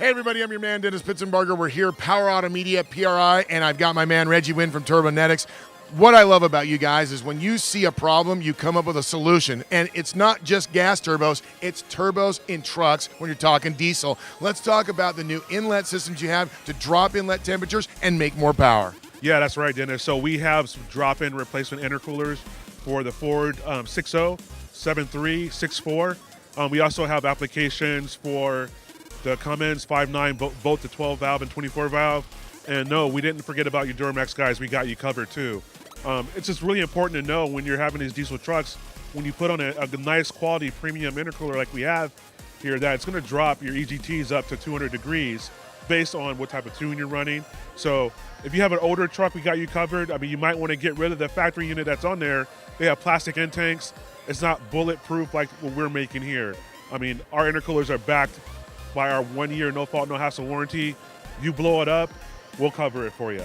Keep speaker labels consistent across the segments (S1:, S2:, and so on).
S1: Hey everybody, I'm your man Dennis Pitzenbarger. We're here, Power Auto Media, PRI, and I've got my man Reggie Wynn from Turbonetics. What I love about you guys is when you see a problem, you come up with a solution. And it's not just gas turbos, it's turbos in trucks when you're talking diesel. Let's talk about the new inlet systems you have to drop inlet temperatures and make more power.
S2: Yeah, that's right, Dennis. So we have some drop-in replacement intercoolers for the Ford 6.0, 7.3, 6.4. We also have applications for the Cummins 5.9, both the 12 valve and 24 valve. And no, we didn't forget about your Duramax guys. We got you covered too. It's just really important to know when you're having these diesel trucks, when you put on a nice quality premium intercooler like we have here, that it's going to drop your EGTs up to 200 degrees based on what type of tune you're running. So if you have an older truck, we got you covered. I mean, you might want to get rid of the factory unit that's on there. They have plastic end tanks. It's not bulletproof like what we're making here. I mean, our intercoolers are backed by our 1 year no fault, no hassle warranty. You blow it up, we'll cover it for you.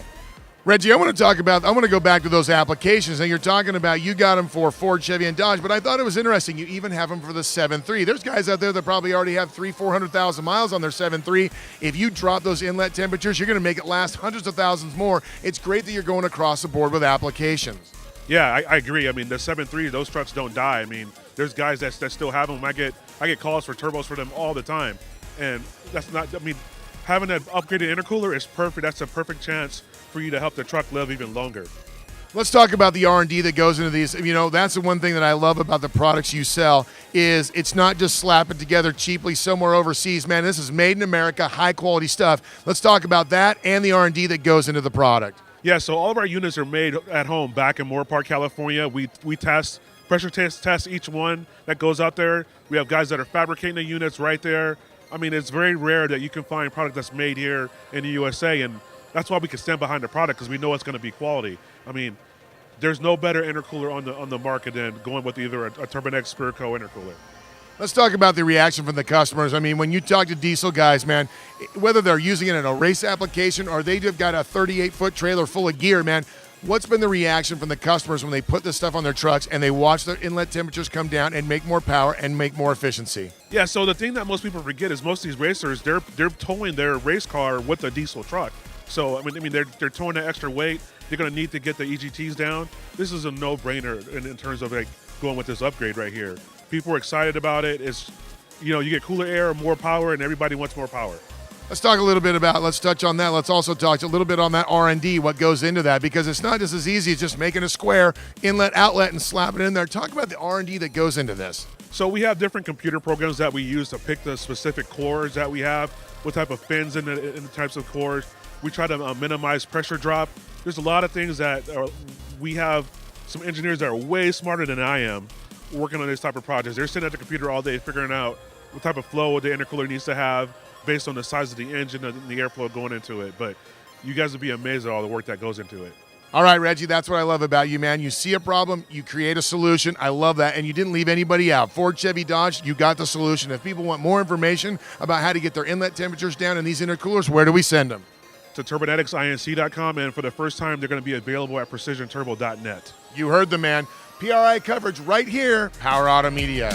S1: Reggie, I want to go back to those applications. Now you're talking about you got them for Ford, Chevy, and Dodge, but I thought it was interesting. You even have them for the 7.3. There's guys out there that probably already have 400,000 miles on their 7.3. If you drop those inlet temperatures, you're going to make it last hundreds of thousands more. It's great that you're going across the board with applications.
S2: Yeah, I agree. I mean, the 7.3, those trucks don't die. I mean, there's guys that still have them. I get calls for turbos for them all the time. And that's not, I mean, having an upgraded intercooler is perfect. That's a perfect chance for you to help the truck live even longer.
S1: Let's talk about the R&D that goes into these. You know, that's the one thing that I love about the products you sell is it's not just slapping together cheaply somewhere overseas. Man, this is made in America, high quality stuff. Let's talk about that and the R&D that goes into the product.
S2: Yeah, so all of our units are made at home back in Moore Park, California. We test, pressure test each one that goes out there. We have guys that are fabricating the units right there. I mean, it's very rare that you can find product that's made here in the USA, and that's why we can stand behind the product because we know it's going to be quality. I mean, there's no better intercooler on the market than going with either a Turbonetics Spearco intercooler.
S1: Let's talk about the reaction from the customers. I mean, when you talk to diesel guys, man, whether they're using it in a race application or they just got a 38-foot trailer full of gear, man, what's been the reaction from the customers when they put this stuff on their trucks and they watch their inlet temperatures come down and make more power and make more efficiency?
S2: Yeah, so the thing that most people forget is most of these racers, they're towing their race car with a diesel truck. So, I mean, they're towing that extra weight. They're going to need to get the EGTs down. This is a no-brainer in terms of like going with this upgrade right here. People are excited about it. It's, you know, you get cooler air, more power, and everybody wants more power.
S1: Let's talk a little bit about, let's touch on that. Let's also talk a little bit on that R&D, what goes into that, because it's not just as easy as just making a square inlet, outlet, and slapping it in there. Talk about the R&D that goes into this.
S2: So we have different computer programs that we use to pick the specific cores that we have, what type of fins in the types of cores. We try to minimize pressure drop. There's a lot of things that we have some engineers that are way smarter than I am working on this type of projects. They're sitting at the computer all day figuring out what type of flow the intercooler needs to have based on the size of the engine and the airflow going into it. But you guys would be amazed at all the work that goes into it.
S1: All right, Reggie, that's what I love about you, man. You see a problem, you create a solution. I love that, and you didn't leave anybody out. Ford, Chevy, Dodge, you got the solution. If people want more information about how to get their inlet temperatures down in these intercoolers, where do we send them?
S2: To TurboneticsINC.com, and for the first time, they're going to be available at PrecisionTurbo.net.
S1: You heard the man. PRI coverage right here, Power Auto Media.